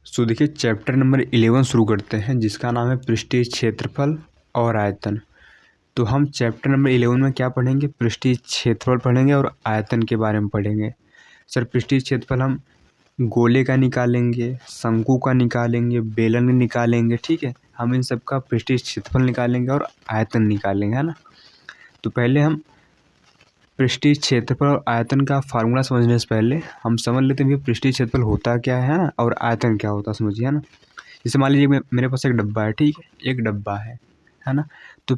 सो देखिए chapter number 11 शुरू करते हैं जिसका नाम है पृष्ठीय क्षेत्रफल और आयतन। तो हम चैप्टर नंबर 11 में क्या पढ़ेंगे? पृष्ठीय क्षेत्रफल पढ़ेंगे और आयतन के बारे में पढ़ेंगे। सर पृष्ठीय क्षेत्रफल हम गोले का निकालेंगे, शंकु का निकालेंगे, बेलन का निकालेंगे, ठीक है। हम इन सब का पृष्ठीय क्षेत्रफल निकालेंगे और आयतन निकालेंगे, है ना। तो पहले हम पृष्ठीय क्षेत्रफल और आयतन का फार्मूला समझने से पहले हम समझ लेते हैं कि पृष्ठीय क्षेत्रफल होता क्या है ना, और आयतन क्या होता है, समझिए, है ना। जैसे मान लीजिए मेरे पास एक डब्बा है, ठीक है, एक डब्बा है ना। तो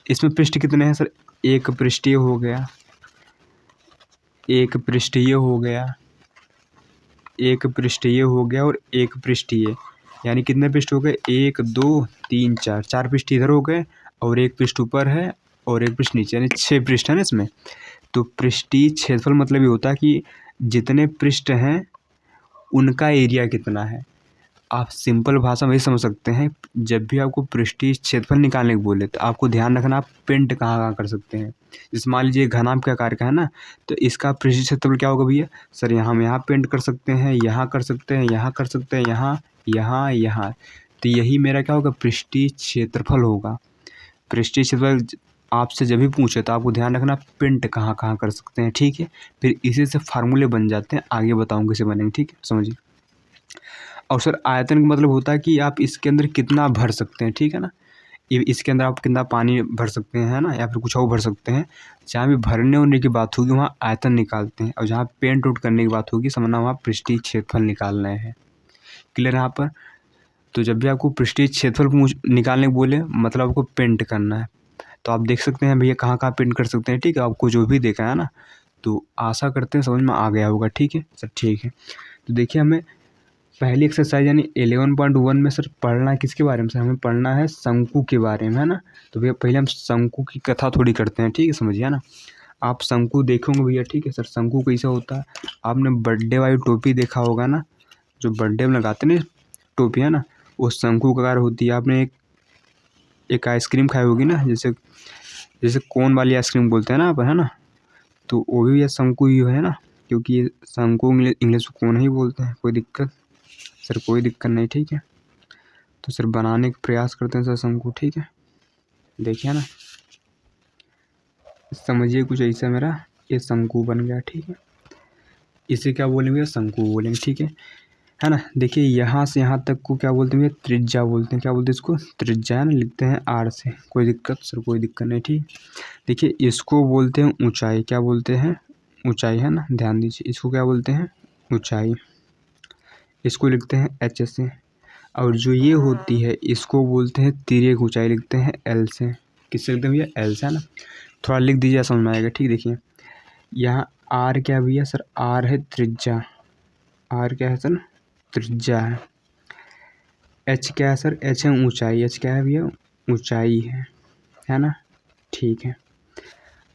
इसमें पृष्ठ कितने हैं सर? एक पृष्ठीय हो गया, एक पृष्ठीय हो गया, एक पृष्ठीय हो गया और एक पृष्ठीय, यानी कितने पृष्ठ हो गए? 1 2 3 4, 4 पृष्ठ इधर हो गए और एक पृष्ठ ऊपर है और एक पृष्ठ नीचे, यानी 6 पृष्ठ है ना इसमें। तो पृष्ठीय क्षेत्रफल मतलब ये होता है कि जितने पृष्ठ हैं उनका एरिया कितना है। आप सिंपल भाषा में ही समझ सकते हैं। जब भी आपको पृष्ठीय क्षेत्रफल निकालने को बोले तो आपको ध्यान रखना आप पेंट कहाँ कहाँ कर सकते हैं। जैसे मान लीजिए घनाभ के आकार का है ना, तो इसका पृष्ठीय क्षेत्रफल क्या होगा भैया? सर यहाँ हम यहाँ पेंट कर सकते हैं, यहाँ कर सकते हैं, यहाँ कर सकते हैं, यहाँ यहाँ यहाँ। तो यही मेरा क्या होगा? पृष्ठीय क्षेत्रफल होगा। पृष्ठीय क्षेत्रफल आपसे जब भी पूछे तो आपको ध्यान रखना पेंट कहाँ कहाँ कर सकते हैं, ठीक है। फिर इसी से फार्मूले बन जाते हैं, आगे बताऊँगा कैसे बनेंगे, ठीक है, समझिए। और सर आयतन का मतलब होता है कि आप इसके अंदर कितना भर सकते हैं, ठीक है ना। इसके अंदर आप कितना पानी भर सकते हैं, है ना, या फिर कुछ और भर सकते हैं। जहाँ भी भरने होने की बात होगी वहाँ आयतन निकालते हैं, और जहाँ पेंट आउट करने की बात होगी समझना वहाँ पृष्ठीय क्षेत्रफल निकालना है। क्लियर है यहाँ पर? तो जब भी आपको पृष्ठीय क्षेत्रफल निकालने को बोले मतलब आपको पेंट करना है। तो आप देख सकते हैं भैया कहाँ कहाँ पेंट कर सकते हैं, ठीक है। आपको जो भी देखा है ना, तो आशा करते हैं समझ में आ गया होगा, ठीक है सर, ठीक है। तो देखिए हमें पहली एक्सरसाइज यानी 11.1 में सर पढ़ना है किसके बारे में? सर हमें पढ़ना है शंकु के बारे में, है ना। तो भैया पहले हम शंकु की कथा थोड़ी करते हैं, ठीक है, समझिए, है ना। आप शंकु देखोगे भैया, ठीक है सर। शंकु कैसा होता है? आपने बर्थडे वाली टोपी देखा होगा ना, जो बर्थडे में लगाते हैं ना टोपी, है ना, वो शंकु का आकार होती है। आपने एक आइसक्रीम खाई होगी ना, जैसे जैसे कोन वाली आइसक्रीम बोलते हैं ना आप, है ना। तो वो भी शंकु ही है ना, क्योंकि शंकु इंग्लिश में कोन ही बोलते हैं। कोई दिक्कत? सर कोई दिक्कत नहीं, ठीक है। तो सर बनाने का प्रयास करते हैं सर शंकु, ठीक है। देखिए ना, समझिए कुछ ऐसा मेरा ये शंकु बन गया, ठीक है। इसे क्या बोलेंगे? शंकु बोलेंगे, ठीक है ना। देखिए यहाँ से यहाँ तक को क्या बोलते हैं? त्रिज्या बोलते हैं। क्या बोलते हैं इसको? त्रिज्या, है ना, लिखते हैं आर से। कोई दिक्कत? सर कोई दिक्कत नहीं, ठीक। देखिए इसको बोलते हैं ऊंचाई। क्या बोलते हैं? ऊंचाई, है ना, ध्यान दीजिए। इसको क्या बोलते हैं? ऊंचाई। इसको लिखते हैं एच से। और जो ये होती है इसको बोलते हैं तिर्यक ऊंचाई, लिखते हैं एल से। किससे लिखते हैं भैया? एल से, है ना। थोड़ा लिख दीजिए, समझ में आएगा, ठीक। देखिए यहाँ आर क्या भैया? सर आर है त्रिज्या। आर क्या है सर? त्रिज्या है। एच क्या है सर? एच है ऊंचाई। एच क्या है भैया? ऊंचाई है ना, ठीक है।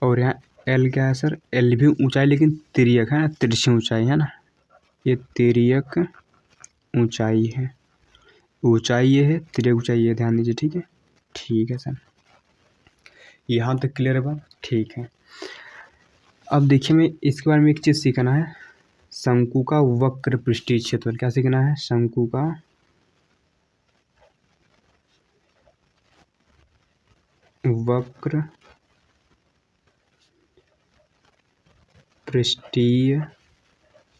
और यहाँ एल क्या है सर? एल भी ऊंचाई लेकिन तिर्यक, है ना, तिरछी ऊंचाई, है ना। ये तिर्यक ऊंचाई है। ऊंचाई ये है, तिर्यक ऊंचाई ये, ध्यान दीजिए, ठीक है। ठीक है सर, यहाँ तक क्लियर है बात? ठीक है। अब देखिए मैं इसके बारे में एक चीज़ सीखना है। शंकु का वक्र पृष्ठीय क्षेत्रफल क्या सीखना है? शंकु का वक्र पृष्ठीय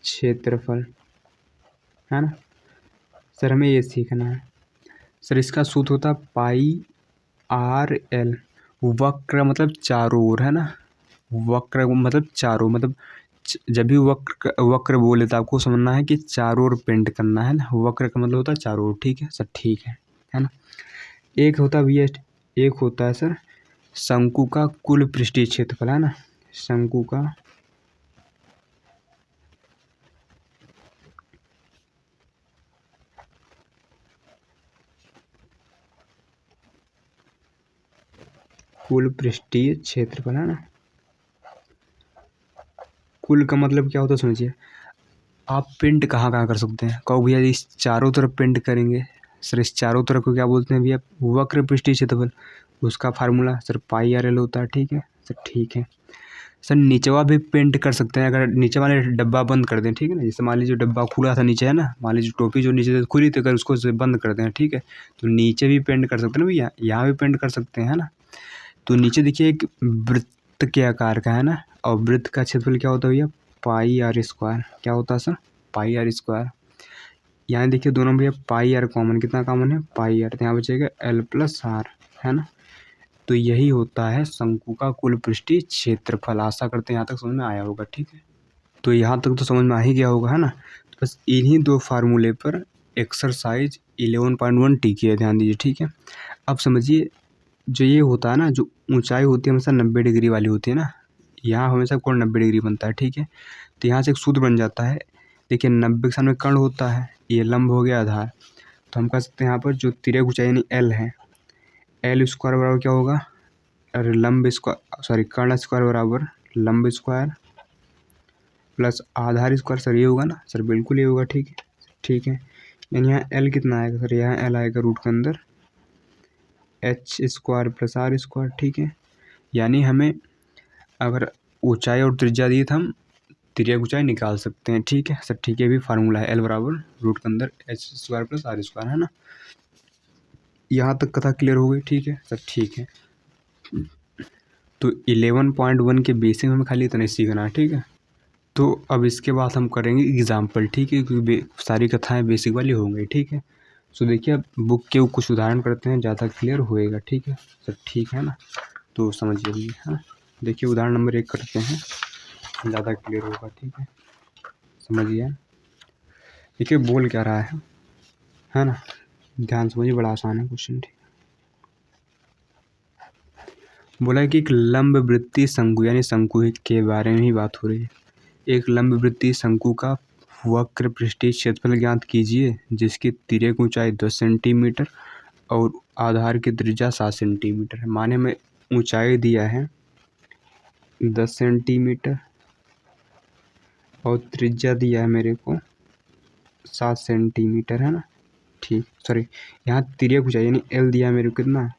क्षेत्रफल, है ना। सर हमें ये सीखना है। सर इसका सूत्र होता है पाई आर एल। वक्र मतलब चारों ओर, है ना। वक्र मतलब चारों, मतलब जब भी वक्र वक्र बोले तो आपको समझना है कि चारों ओर पेंट करना है ना। वक्र का मतलब होता है चारों ओर, ठीक है सर, ठीक है ना। एक होता है भैया, एक होता है सर शंकु का कुल पृष्ठीय क्षेत्रफल, है ना। शंकु का कुल पृष्ठीय क्षेत्रफल, है ना। कुल का मतलब क्या होता है समझिए। आप पेंट कहाँ कहाँ कर सकते हैं? कहो भैया इस चारों तरफ पेंट करेंगे। सर इस चारों तरफ को क्या बोलते हैं भैया? वक्र पृष्ठीय क्षेत्रफल। उसका फार्मूला सर पाई आर एल होता है, ठीक है सर, ठीक है। सर नीचे वाला भी पेंट कर सकते हैं, अगर नीचे वाले डब्बा बंद कर दें, ठीक है ना। जैसे मान लीजिए डब्बा खुला था नीचे, है ना, मान लीजिए टोपी जो नीचे से खुली थी, अगर उसको से बंद कर दें, ठीक है, तो नीचे भी पेंट कर सकते हैं ना भैया, यहाँ भी पेंट कर सकते हैं, है ना। तो नीचे देखिए एक वृत्त के आकार का, है ना, और वृत्त का क्षेत्रफल क्या होता है भैया, पाई आर स्क्वायर। क्या होता है सर, पाई आर स्क्वायर। यहाँ देखिए दोनों भैया पाई आर कॉमन, कितना कॉमन है, पाई आर, तो यहाँ बचेगा एल प्लस आर, है ना। तो यही होता है शंकु का कुल पृष्ठीय क्षेत्रफल। आशा करते हैं यहाँ तक समझ में आया होगा, ठीक है। तो यहाँ तक तो समझ में आ ही गया होगा, है ना। तो बस इन्हीं दो फार्मूले पर एक्सरसाइज 11.1 टिकी है, ध्यान दीजिए, ठीक है। अब समझिए जो ये होता है ना, जो ऊंचाई होती है हमेशा 90 डिग्री वाली होती है ना, यहाँ हमेशा कोण 90 डिग्री बनता है, ठीक है। तो यहाँ से एक सूत्र बन जाता है, देखिए 90 के सामने कर्ण होता है, ये लंब हो गया आधार, तो हम कह सकते हैं यहाँ पर जो तिर्यक ऊंचाई यानी एल है, एल स्क्वायर बराबर क्या होगा, अरे लंब स्क्वायर, सॉरी कर्ण स्क्वायर बराबर लंब स्क्वायर प्लस आधार स्क्वायर, सर ये होगा ना, सर बिल्कुल ये होगा, ठीक है, ठीक है। यानी यहाँ एल कितना आएगा सर, यहाँ एल आएगा रूट के अंदर H square plus R square, ठीक है। यानी हमें अगर ऊंचाई और त्रिज्या दी तो हम तिर्यक ऊंचाई निकाल सकते हैं, ठीक है सर, ठीक है। भी फार्मूला है एल बराबर रूट के अंदर H square plus R square, है ना। यहाँ तक कथा क्लियर हो गई, ठीक है सर, ठीक है। तो 11.1 के बेसिक हमें खाली इतना ही सीखना है, ठीक है। तो अब इसके बाद हम करेंगे एग्जाम्पल, ठीक है, क्योंकि सारी कथाएं बेसिक वाली होंगी, ठीक है। सो देखिए अब बुक के कुछ उदाहरण करते हैं, ज़्यादा क्लियर होएगा, ठीक है सर, ठीक है ना। तो समझिए, हाँ देखिए उदाहरण नंबर 1 करते हैं, ज़्यादा क्लियर होगा, ठीक है, समझिए। देखिए बोल क्या रहा है ना, ध्यान समझिए, बड़ा आसान है क्वेश्चन, ठीक। बोला है कि एक लंब वृत्तीय शंकु, यानी शंकु के बारे में ही बात हो रही है। एक लंब वृत्तीय शंकु का वक्र पृष्ठीय क्षेत्रफल ज्ञात कीजिए, जिसकी तिर्यक ऊंचाई 10 सेंटीमीटर और आधार की त्रिज्या 7 सेंटीमीटर है। माने में ऊंचाई दिया है 10 सेंटीमीटर और त्रिज्या दिया है मेरे को 7 सेंटीमीटर, है ना, ठीक, सॉरी यहाँ तिर्यक ऊंचाई यानी एल दिया है मेरे को कितना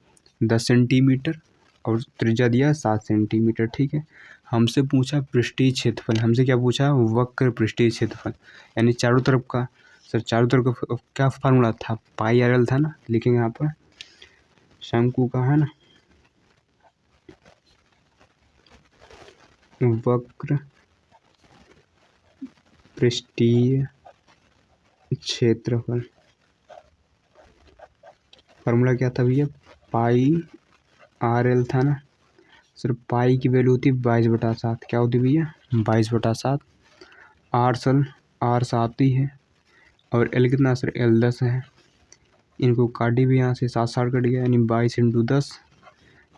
10 सेंटीमीटर और त्रिज्या दिया 7 सेंटीमीटर, ठीक है। हमसे पूछा पृष्ठीय क्षेत्रफल, हमसे क्या पूछा, वक्र पृष्ठीय क्षेत्रफल, यानी चारों तरफ का। सर चारों तरफ का क्या फार्मूला था, पाई आर एल था ना, लिखेंगे यहाँ पर शंकु का, है ना, वक्र पृष्ठीय क्षेत्रफल, फार्मूला क्या था भैया, पाई आर एल था ना। सर पाई की वैल्यू होती है 22/7, क्या होती है भैया 22/7, आर 7 ही है और एल कितना सर, एल 10 है। इनको काटी भी यहाँ से 7 कट गया, यानी 22 × 10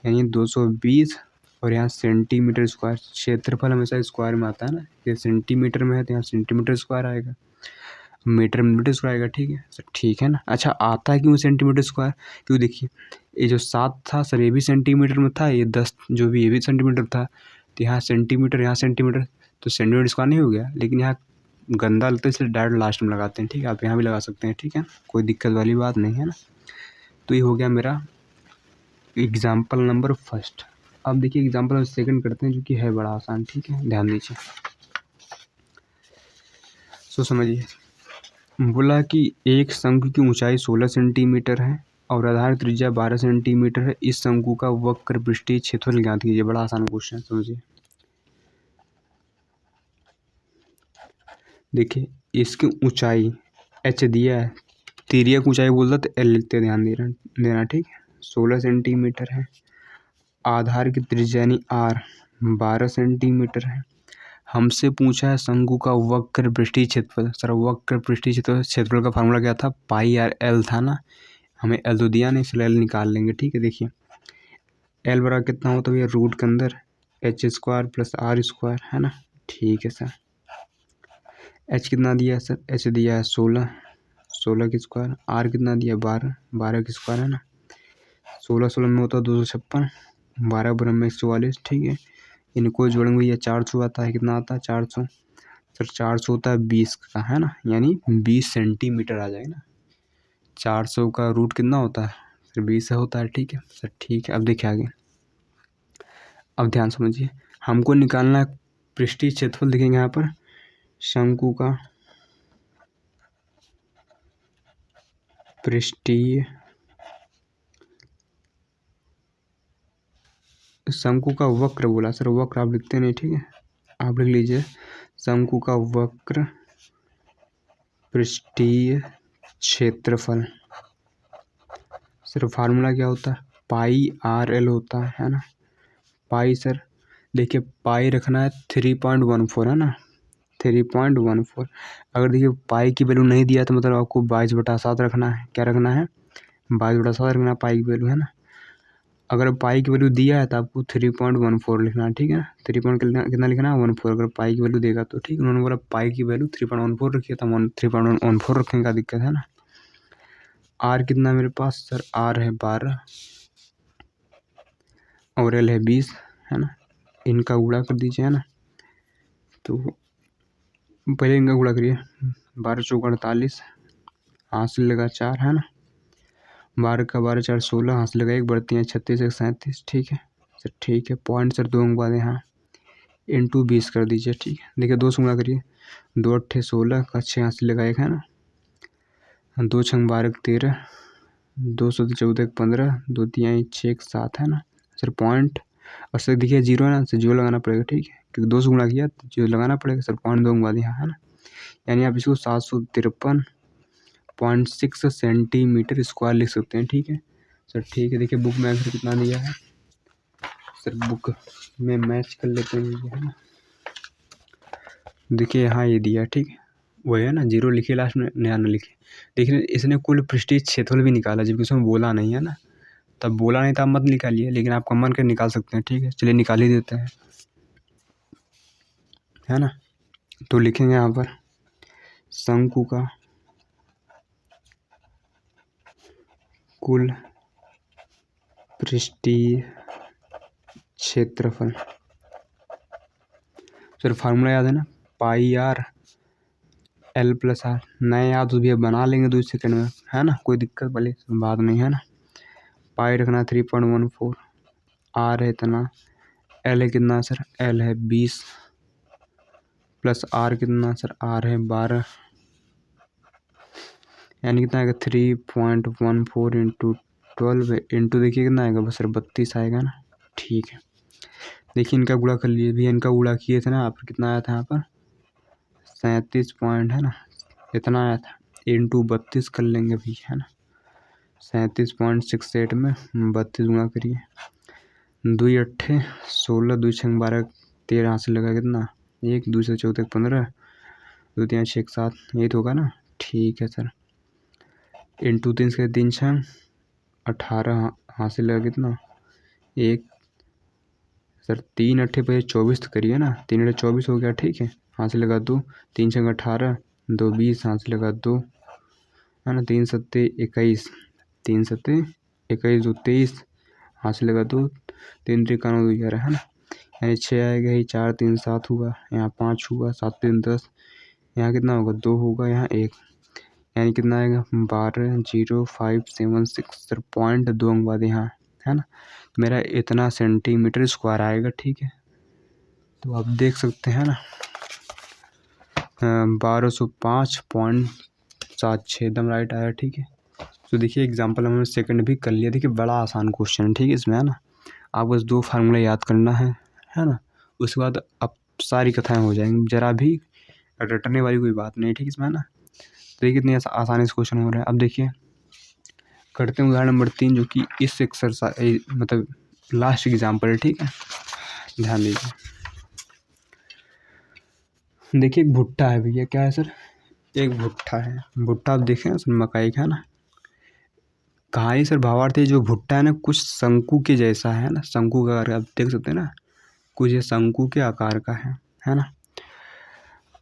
यानी 220, और यहाँ सेंटीमीटर स्क्वायर, क्षेत्रफल हमेशा स्क्वायर में आता है ना, ये सेंटीमीटर में है तो यहाँ सेंटीमीटर स्क्वायर आएगा, मीटर में मीटर स्क्वायर आएगा, ठीक है सर, ठीक है ना। अच्छा आता है क्यों सेंटीमीटर स्क्वायर, क्यों देखिए ये जो 7 था सर ये भी सेंटीमीटर में था, ये 10 जो भी ये भी सेंटीमीटर था, तो यहाँ सेंटीमीटर यहाँ सेंटीमीटर, तो सेंटीमीटर स्क्वायर नहीं हो गया, लेकिन यहाँ गंदा लगता है इसलिए डायरेक्ट लास्ट में लगाते हैं, ठीक है, आप यहाँ भी लगा सकते हैं, ठीक है, कोई दिक्कत वाली बात नहीं है ना। तो ये हो गया मेरा एग्जाम्पल नंबर फर्स्ट। अब देखिए एग्जाम्पल सेकंड करते हैं, जो कि है बड़ा आसान, ठीक है, ध्यान दीजिए। सो समझिए, बोला कि एक शंकु की ऊंचाई 16 सेंटीमीटर है और आधार त्रिज्या 12 सेंटीमीटर है। इस शंकु का वक्र पृष्ठीय क्षेत्रफल ज्ञात कीजिए। बड़ा आसान क्वेश्चन, समझिए। देखिए इसकी ऊंचाई एच दिया है, तिर्यक ऊंचाई बोलता तो एल लिखते, ध्यान देना, ठीक है, 16 सेंटीमीटर है। आधार की त्रिज्या यानी आर 12 सेंटीमीटर है। हमसे पूछा है शंकु का वक्र पृष्ठीय क्षेत्रफल। सर वक्र पृष्ठीय क्षेत्रफल का फार्मूला क्या था, पाई आर एल था ना, हमें एल तो दिया नहीं, इसलिए एल निकाल लेंगे, ठीक है। देखिए एल बराबर कितना होता है भैया, रूट के अंदर H square plus R square, है ना, ठीक है सर। एच कितना दिया है सर, एच दिया है 16 की स्क्वायर, आर कितना दिया 12 की स्क्वायर, है ना। 16 में होता है 256, 12 बराबर में 144, ठीक है। इनको जोड़ेंगे भैया 400 आता है, कितना आता है 400, सर 400 होता है 20 का, है ना, यानी 20 सेंटीमीटर आ जाएगा ना। 400 का रूट कितना होता है सर, 20 होता है, ठीक है सर, ठीक है। अब देखिए आगे, अब ध्यान समझिए, हमको निकालना है पृष्ठीय क्षेत्रफल। देखेंगे यहाँ पर शंकु का पृष्ठीय, शंकु का वक्र बोला सर, वक्र आप लिखते नहीं, ठीक है, आप लिख लीजिए शंकु का वक्र पृष्ठीय क्षेत्रफल। सर फार्मूला क्या होता है, पाई आर एल होता है ना। पाई सर देखिए पाई रखना है 3.14 है ना, 3.14। अगर देखिए पाई की वैल्यू नहीं दिया तो मतलब आपको 22/7 रखना है। क्या रखना है, 22/7 रखना है पाई की वैल्यू, है ना। अगर पाई की वैल्यू दिया है तो आपको 3.14 लिखना है, ठीक है। 3 कितना लिखना है 14। अगर पाई की वैल्यू देगा तो ठीक, उन्होंने बोला पाई की वैल्यू 3.14 रखिए तो हम 3.14 रखेंगे, का दिक्कत है ना। आर कितना मेरे पास सर, आर है 12 और एल है 20, है ना। इनका गुणा कर दीजिए, है ना। तो पहले इनका गुणा करिए, 12 चौक 48, हाथ से लगा 4, है ना। 12 का 12 4 16, हाथ से लगा 1, बढ़ती है 36 1 37, ठीक है सर, ठीक है। पॉइंट सर 2 अंक बाद यहाँ इंटू 20 कर दीजिए, ठीक है। देखिए 2 से गुणा करिए, 2 8 16 का 6 हाथ से लगा 1, है ना। 2 6 12 13, 2 7 14 15, 2 3 6 7, है ना सर। पॉइंट और सर देखिए 0 है ना, सर 0 लगाना पड़ेगा, ठीक है, क्योंकि 2 से गुणा किया तो 0 लगाना पड़ेगा सर। पॉइंट 2 बाद यहाँ, है ना। यानी आप इसको 753.6 सेंटीमीटर स्क्वायर लिख सकते हैं, ठीक है सर, ठीक है। देखिए बुक में आंसर कितना दिया है सर, बुक में मैच कर लेते हैं, है ना। देखिए यहाँ ये दिया, ठीक है, वही है ना, 0 लिखे लास्ट में, नया ना लिखे। देखिए इसने कुल पृष्ठीय क्षेत्रफल भी निकाला जबकि उसमें बोला नहीं, है ना। तब बोला नहीं था आप मत निकालिए, लेकिन आप कम मन कर निकाल सकते हैं, ठीक है। चलिए निकाल ही देते हैं, है ना। तो लिखेंगे यहाँ पर शंकु का कुल पृष्ठीय क्षेत्रफल। सर फार्मूला याद है ना, पाई आर एल प्लस आर। नए याद तो भी बना लेंगे 2 सेकंड में, है ना, कोई दिक्कत वाली बात नहीं, है ना। पाई रखना 3.14, आर है इतना, एल है कितना सर, एल है 20 प्लस आर कितना सर, आर है 12, यानी कितना आएगा 3.14 इंटू 12 इंटू देखिए कितना आएगा बस सर 32 आएगा ना, ठीक है। देखिए इनका गुणा कर लीजिए भैया, इनका गुणा किए थे ना आप, कितना आया था यहाँ पर 37 पॉइंट, है ना, इतना आया था, इंटू 32 कर लेंगे भैया, है ना। 37.68 में 32 गुणा करिए, 2 8 16, 2 6 12 13, हाथ से लगा कितना 1, 2 से 14 15, 2 3 6 7, ये तो होगा ना, ठीक है सर। इंटू 3 से 3 6 18, हाथ से लगा कितना 1 सर, 3 8 पे 24 तो करिए ना, 3 8 24 हो गया, ठीक है। हाथ से लगा 2, 3 6 18, 2 20, हाथ से लगा 2, है ना। 3 7 21, 3 7 21, 2 23, हाथ से लगा 2, 3 3 9 2 11, है ना। यानी 6 आएगा ही, 4 3 7 हुआ, यहाँ 5 हुआ, 7 3 10, यहाँ कितना होगा 2 होगा, यहाँ 1, यानी कितना आएगा 12.0576 सर। पॉइंट 2 अंक बाद यहाँ, है ना। मेरा इतना सेंटीमीटर स्क्वायर आएगा, ठीक है। तो आप देख सकते हैं ना 1205.76 एकदम राइट आया, ठीक है। तो देखिए एग्जांपल हमने सेकंड भी कर लिया, देखिए बड़ा आसान क्वेश्चन है, ठीक है इसमें, है ना। आप बस 2 फार्मूला याद करना है ना। उसके बाद अब सारी कथाएं हो जाएंगी, जरा भी रटने वाली कोई बात नहीं, ठीक है इसमें, है ना। तो देखिए कितनी आसानी से क्वेश्चन हो रहा है। अब देखिए करते हैं उदाहरण नंबर 3, जो कि इस एक्सरसाइज मतलब लास्ट एग्जाम्पल है, ठीक है, ध्यान दीजिए। देखिए एक भुट्टा है भैया, क्या है सर, एक भुट्टा है। भुट्टा आप देखें सर, मकाई का, है ना। कहानी सर भावार्थ है, जो भुट्टा है ना कुछ शंकु के जैसा है ना, शंकु का आकार आप देख सकते हैं ना, कुछ ये शंकु के आकार का है ना।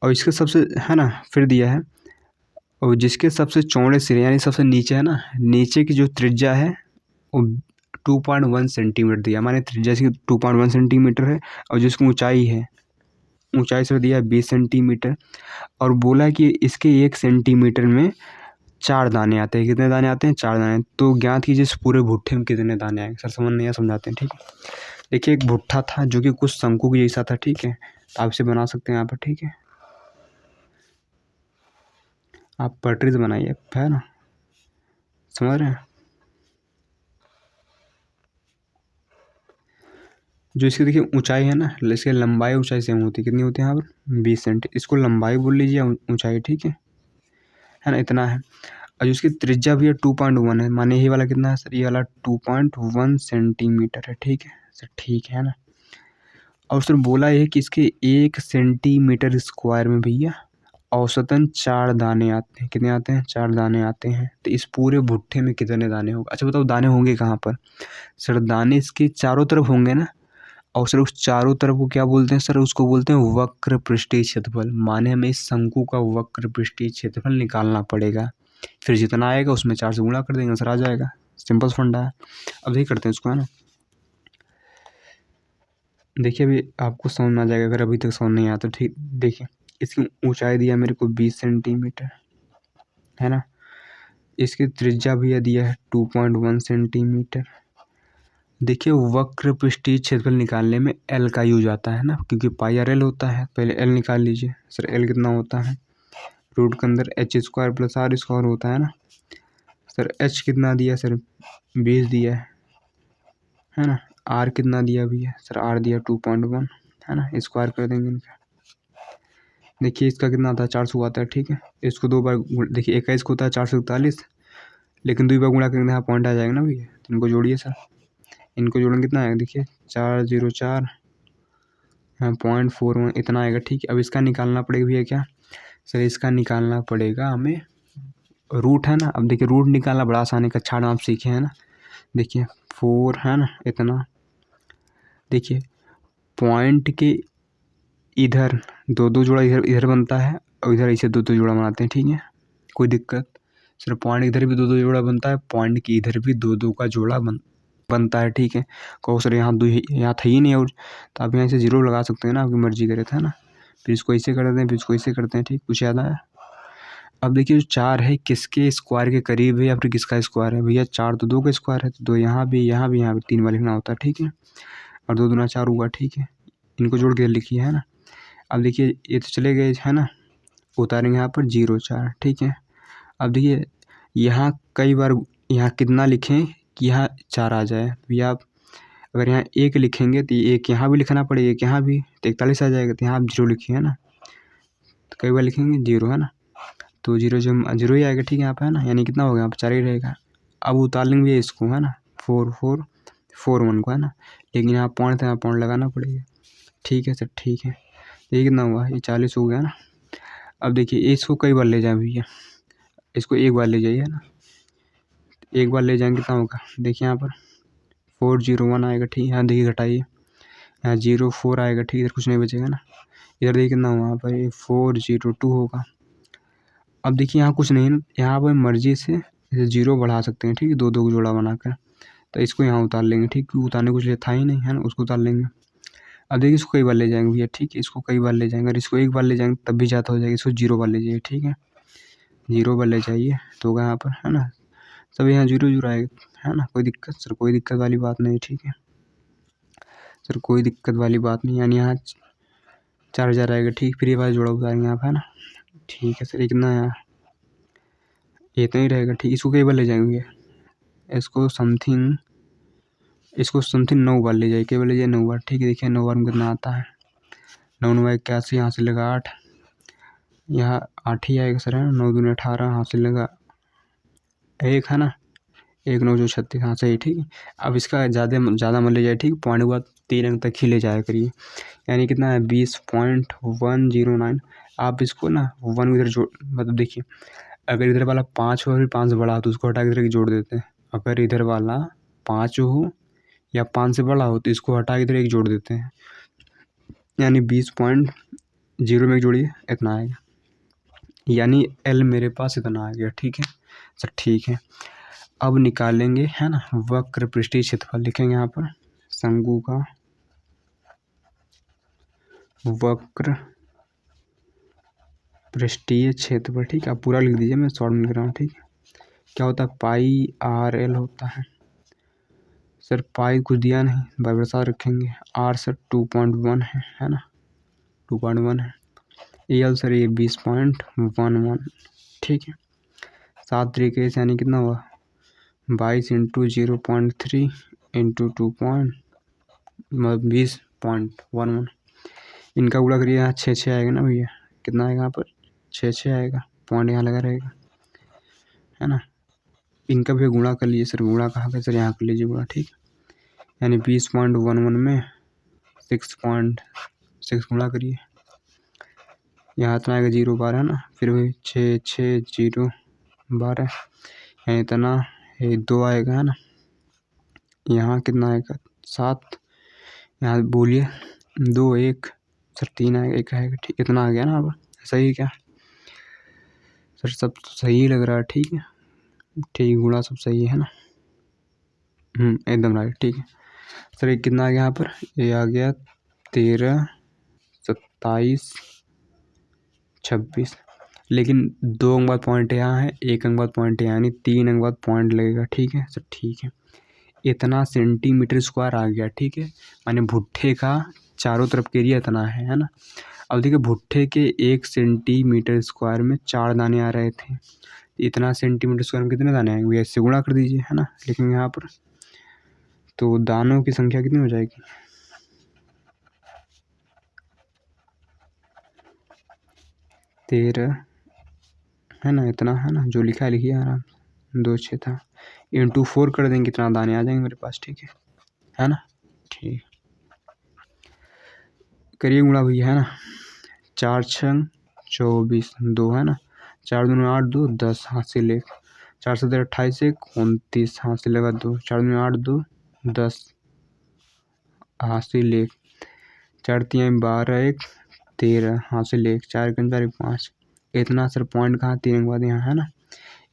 और इसके सबसे, है ना, फिर दिया है, और जिसके सबसे चौड़े सिरे यानी सबसे नीचे है ना, नीचे की जो त्रिज्या है वो 2.1 सेंटीमीटर दिया, माने त्रिज्या इसकी 2.1 सेंटीमीटर है, और जिसकी ऊंचाई है, ऊंचाई से दिया 20 सेंटीमीटर, और बोला कि इसके 1 सेंटीमीटर में 4 दाने आते हैं। कितने दाने आते हैं, 4 दाने। तो ज्ञात कीजिए इस पूरे भुट्टे में कितने दाने आएंगे। सर समझ नहीं आया, समझाते हैं, ठीक है। देखिए एक भुट्टा था जो कि कुछ शंकु के जैसा था, ठीक है, तो आप इसे बना सकते हैं यहाँ पर, ठीक है। आप पटरी से बनाइए, है ना, समझ रहे हैं। जो इसकी देखिए ऊंचाई है ना, इसकी लंबाई ऊंचाई सेम होती है, कितनी होती है यहाँ पर 20 सेंटी, इसको लंबाई बोल लीजिए ऊंचाई, ठीक है ना, इतना है। और जो इसकी त्रिज्या भी है 2.1 है, माने ये वाला कितना है सर, ये वाला 2.1 सेंटीमीटर है, ठीक है सर, ठीक है ना। और सर बोला ये कि इसके 1 सेंटीमीटर स्क्वायर में भैया औसतन 4 दाने आते हैं, कितने आते हैं, 4 दाने आते हैं। तो इस पूरे भुट्टे में कितने दाने होंगे, अच्छा बताओ दाने होंगे कहाँ पर सर, दाने इसके चारों तरफ होंगे ना। और सर उस चारों तरफ को क्या बोलते हैं सर, उसको बोलते हैं वक्र पृष्ठीय क्षेत्रफल, माने हमें इस शंकु का वक्र पृष्ठीय क्षेत्रफल निकालना पड़ेगा। फिर जितना आएगा उसमें 4 से गुणा कर देंगे सर, आ जाएगा, सिंपल फंडा है। अब यही करते हैं इसको, है ना। देखिए अभी आपको समझ में आ जाएगा, अगर अभी तक समझ नहीं आया तो ठीक। देखिए इसकी ऊंचाई दिया मेरे को 20 सेंटीमीटर, है ना। इसकी त्रिज्या भी दिया है 2.1 सेंटीमीटर। देखिए वक्र पृष्ठीय क्षेत्रफल निकालने में एल का यूज आता है ना, क्योंकि पाई आर एल होता है। पहले एल निकाल लीजिए सर, एल कितना होता है, रूट के अंदर H square plus R square होता है ना। सर एच कितना दिया सर, 20 दिया है ना। आर कितना दिया भैया सर, आर दिया 2.1, है ना, स्क्वायर कर देंगे इनका। देखिए इसका कितना आता है, 400 आता है, ठीक है। इसको 2 बार देखिए 21 को होता है 441, लेकिन 2 बार गुणा करेंगे यहाँ पॉइंट आ जाएगा ना भैया, तो इनको जोड़िए सर, इनको जोड़ेंगे कितना आएगा, देखिए 404 0.41 इतना आएगा, ठीक है। अब इसका निकालना पड़ेगा भैया क्या सर, इसका निकालना पड़ेगा हमें रूट, है ना। अब देखिए रूट निकालना बड़ा आसान है, कक्षा में आप सीखे हैं ना। देखिए 4 है ना इतना, देखिए पॉइंट के इधर 2 जोड़ा इधर इधर बनता है, और इधर इसे 2 जोड़ा बनाते हैं, ठीक है, कोई दिक्कत सर। पॉइंट इधर भी 2 जोड़ा बनता है, पॉइंट के इधर भी 2 का जोड़ा बनता है, ठीक है। कहो सर यहाँ यहाँ था ही नहीं, और तो आप यहाँ से 0 लगा सकते हैं ना, आपकी मर्जी करे था ना। फिर इसको ऐसे कर देते हैं, फिर इसको ऐसे करते हैं, ठीक, कुछ याद आया। अब देखिए जो 4 है किसके स्क्वायर के करीब है या फिर किसका स्क्वायर है भैया, 4 तो 2 का स्क्वायर है, तो 2 यहाँ भी, यहाँ भी, यहाँ भी 3 बार लिखना होता है, ठीक है। और 2 दूना 4 हुआ, ठीक है, इनको जोड़ के लिखिए, है ना। अब देखिए ये तो चले गए, है ना, उतारेंगे यहाँ पर 0 4, ठीक है। अब देखिए यहाँ कई बार यहाँ कितना लिखें कि यहाँ 4 आ जाए भैया। आप अगर यहाँ 1 लिखेंगे तो 1 यहाँ भी लिखना पड़ेगा, 1 यहाँ भी, तो 41 आ जाएगा। तो यहाँ आप 0 लिखिए, है ना, तो कई बार लिखेंगे 0, है ना, तो 0 0 ही आएगा, ठीक है, यहाँ पर, है ना, यानी कितना हो गया यहाँ पर 4 ही रहेगा। अब उतार लेंगे इसको, है ना, 4 4 4 1 को, है ना, लेकिन यहाँ पॉइंट था, यहाँ पॉइंट लगाना पड़ेगा, ठीक है सर, ठीक है। ये कितना हुआ, ये 40 हो गया ना। अब देखिए इसको कई बार ले जाए भैया, इसको एक बार ले जाइए, है ना, एक बार ले जाएंगे कितना होगा, देखिए यहाँ पर 401 आएगा, ठीक है। यहाँ देखिए घटाइए, यहाँ 04 आएगा, ठीक है, इधर कुछ नहीं बचेगा ना। इधर देखिए कितना हुआ, यहाँ पर 402 होगा। अब देखिए यहाँ कुछ नहीं है, यहाँ पर मर्जी से 0 बढ़ा सकते हैं, ठीक है, 2 को जोड़ा बनाकर। तो इसको यहाँ उतार लेंगे, ठीक, क्योंकि उतारने कुछ था ही नहीं, है ना, उसको उतार लेंगे। अब देखिए इसको कई बार ले जाएंगे भैया, ठीक है, इसको कई बार ले जाएंगे, और इसको एक बार ले जाएंगे तब भी ज़्यादा हो जाएगी, इसको 0 बार ले जाइए, ठीक है, 0 बार ले जाइए तो होगा यहाँ पर, है ना, तब यहाँ 0 0 आएगा, है ना। कोई दिक्कत सर, कोई दिक्कत वाली बात नहीं, ठीक है सर, कोई दिक्कत वाली बात नहीं। यानी यहाँ 4000 आएगा, ठीक, फिर ये बार जोड़ा उतारेंगे यहाँ पर, है ना, ठीक है सर। ये कितना है, ये इतना ही रहेगा, ठीक, इसको कई बार ले जाएंगे, इसको समथिंग 9 बार ले जाइए, कई बार ले जाइए 9 बार, ठीक है। देखिए 9 बार में कितना आता है, 9 9 81, यहाँ से लगा 8, यहाँ 8 ही आएगा सर, है ना, 9 दूनी 18, यहाँ से लगा 1, है ना, 1 9 जो 36, हाँ सही, ठीक है। अब इसका ज़्यादा मत ले जाए, ठीक, पॉइंट के बाद 3 अंक तक ही ले जाया करिए। यानी कितना है 20.109। आप इसको ना 1 इधर जोड़, मतलब देखिए अगर इधर वाला 5 हो और 5 बड़ा हो तो उसको हटा के इधर जोड़ देते हैं। अगर इधर वाला 5 हो या 5 से बड़ा हो तो इसको हटा के इधर एक जोड़ देते हैं, यानी 20.0 में एक जोड़िए, इतना आएगा, यानी एल मेरे पास इतना आ गया, ठीक है सर, ठीक है। अब निकालेंगे, है ना, वक्र पृष्ठीय क्षेत्रफल, लिखेंगे यहाँ पर शंकु का वक्र पृष्ठीय क्षेत्रफल, ठीक है। आप पूरा लिख दीजिए, मैं शॉर्ट में लिख रहा हूँ, ठीक है। क्या होता है, पाई आर एल होता है सर पाई कुछ दिया नहीं, बाई बटा 7 रखेंगे। आर सर 2.1 है ना, 2.1 है। एल सर ये 20.11, ठीक है। 7 तरीके से यानी कितना हुआ 22 इंटू 0.3 इंटू 20.11। इनका गुणा करिए, यहाँ 6 आएगा ना भैया, कितना आएगा यहाँ पर 6 आएगा, पॉइंट यहाँ लगा रहेगा, है ना। इनका भी गुणा कर लीजिए सर, गुणा कहाँ पे सर, यहाँ कर लीजिए गुणा, ठीक। यानी 20.11 में 6.6 गुणा करिए, यहाँ इतना आएगा 0.12 है ना, फिर वही 6 0 12, यानी इतना 2 आएगा है ना। यहाँ कितना आएगा 7, यहाँ बोलिए 2 1 सर 3 आएगा, 1 आएगा, ठीक। इतना आ गया ना। अब सही क्या सर, सब सही लग रहा है, ठीक है, ठीक, गुणा सब सही है ना, एकदम राइट, ठीक है सर। ये कितना आ गया यहाँ पर, ये आ गया 13 27 26, लेकिन 2 अंक बाद पॉइंट यहाँ है, 1 अंक बाद पॉइंट है, यानी 3 अंक बाद पॉइंट लगेगा, ठीक है सर, ठीक है। इतना सेंटीमीटर स्क्वायर आ गया, ठीक है, माने भुट्टे का चारों तरफ के एरिया इतना है ना। अब देखिए भुट्टे के 1 सेंटीमीटर स्क्वायर में 4 दाने आ रहे थे, इतना सेंटीमीटर स्क्वायर में कितने दाने आएंगे, इससे गुणा कर दीजिए, है ना। लेकिन यहाँ पर तो दानों की संख्या कितनी हो जाएगी, 13 है ना, इतना है ना, जो लिखा है लिखिए आराम से, 2 6 था, इंटू 4 कर देंगे, कितना दाने आ जाएंगे मेरे पास, ठीक है ना, ठीक। करिए गुणा भैया, है ना। 4 6 24 2 है ना, 4 दूनी 8 2 10, हाथ से ले 4 7 28 1 29, हाथ से लगा 2, 4 दूनी 8 2 10, हाथ से ले 4 3 12 1 13, हाथ से ले 4 4 5। इतना सर पॉइंट कहाँ, 3 के बाद यहाँ है ना,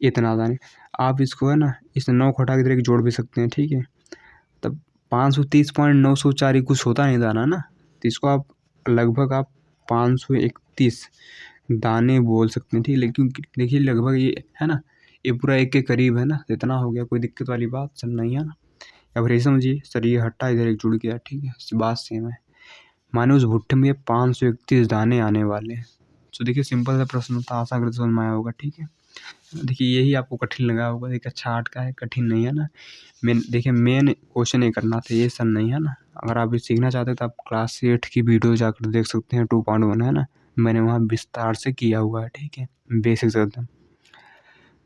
इतना दाने। आप इसको है ना, इस 9 को हटा के इधर जोड़ भी सकते हैं, ठीक है। तब 530.904 कुछ होता नहीं दाना ना, तो इसको आप लगभग आप 531 दाने बोल सकते हैं, ठीक। लेकिन देखिए लगभग ये है ना, ये पूरा 1 के करीब है ना, तो इतना हो गया, कोई दिक्कत वाली बात सर नहीं है ना। अब ये समझिए सर, ये हटा इधर एक जुड़ गया, ठीक है, बात सेम है। माने उस भुट्टे में 531 दाने आने वाले हैं। तो देखिए सिंपल सा प्रश्न था, आशा करते समझ में आया होगा, ठीक है। देखिए यही आपको कठिन लगा होगा, देखिए अच्छा 8 का है, कठिन नहीं है ना। देखिए मेन क्वेश्चन ये करना था, ये सर नहीं है ना। अगर आप ये सीखना चाहते हैं तो आप क्लास 8 की वीडियो जाकर देख सकते हैं, 2.1 है ना, मैंने वहाँ विस्तार से किया हुआ है, ठीक है, बेसिक्स एकदम।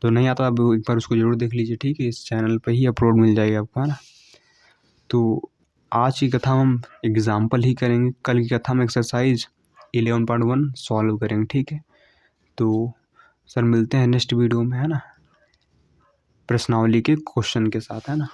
तो नहीं आता आप एक बार उसको जरूर देख लीजिए, ठीक है, इस चैनल पर ही अपलोड मिल जाएगा आपको, है ना। तो आज की कथा हम एग्जाम्पल ही करेंगे, कल की कथा हम एक्सरसाइज 11.1 सॉल्व करेंगे, ठीक है। तो सर मिलते हैं नेक्स्ट वीडियो में, है ना, प्रश्नावली के क्वेश्चन के साथ, है ना।